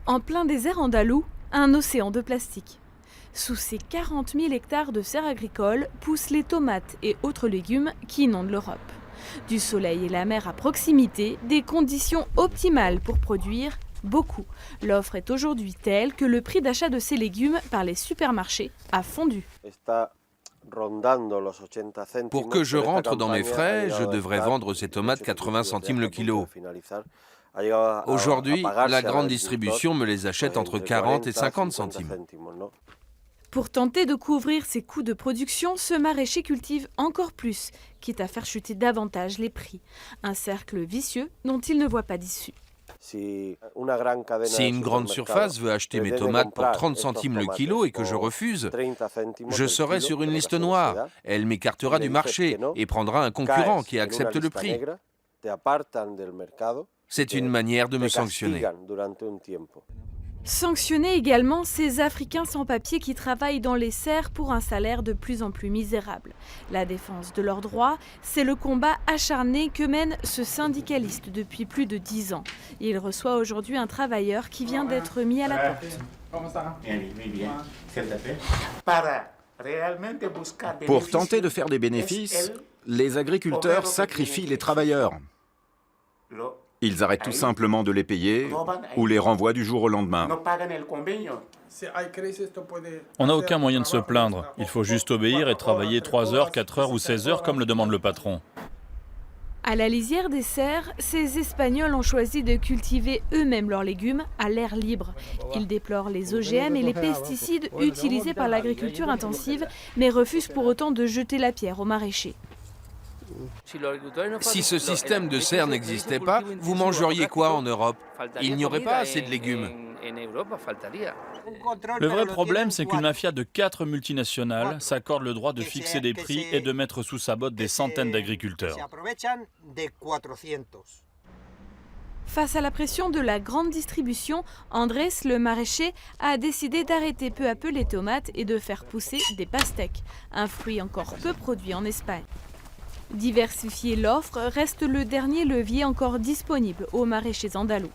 En plein désert andalou, un océan de plastique. Sous ces 40 000 hectares de serres agricoles poussent les tomates et autres légumes qui inondent l'Europe. Du soleil et la mer à proximité, des conditions optimales pour produire beaucoup. L'offre est aujourd'hui telle que le prix d'achat de ces légumes par les supermarchés a fondu. Pour que je rentre dans mes frais, je devrais vendre ces tomates 80 centimes le kilo. Aujourd'hui, la grande distribution me les achète entre 40 et 50 centimes. Pour tenter de couvrir ses coûts de production, ce maraîcher cultive encore plus, quitte à faire chuter davantage les prix. Un cercle vicieux dont il ne voit pas d'issue. Si une grande surface veut acheter mes tomates pour 30 centimes le kilo et que je refuse, je serai sur une liste noire. Elle m'écartera du marché et prendra un concurrent qui accepte le prix. C'est une manière de me sanctionner. Sanctionner également ces Africains sans papier qui travaillent dans les serres pour un salaire de plus en plus misérable. La défense de leurs droits, c'est le combat acharné que mène ce syndicaliste depuis plus de 10 ans. Il reçoit aujourd'hui un travailleur qui vient d'être mis à la porte. Pour tenter de faire des bénéfices, les agriculteurs sacrifient les travailleurs. Ils arrêtent tout simplement de les payer ou les renvoient du jour au lendemain. On n'a aucun moyen de se plaindre. Il faut juste obéir et travailler 3 heures, 4 heures ou 16 heures comme le demande le patron. À la lisière des serres, ces Espagnols ont choisi de cultiver eux-mêmes leurs légumes à l'air libre. Ils déplorent les OGM et les pesticides utilisés par l'agriculture intensive, mais refusent pour autant de jeter la pierre aux maraîchers. Si ce système de serre n'existait pas, vous mangeriez quoi en Europe? Il n'y aurait pas assez de légumes. Le vrai problème, c'est qu'une mafia de 4 multinationales s'accorde le droit de fixer des prix et de mettre sous sa botte des centaines d'agriculteurs. Face à la pression de la grande distribution, Andrés, le maraîcher, a décidé d'arrêter peu à peu les tomates et de faire pousser des pastèques, un fruit encore peu produit en Espagne. Diversifier l'offre reste le dernier levier encore disponible aux maraîchers andalous.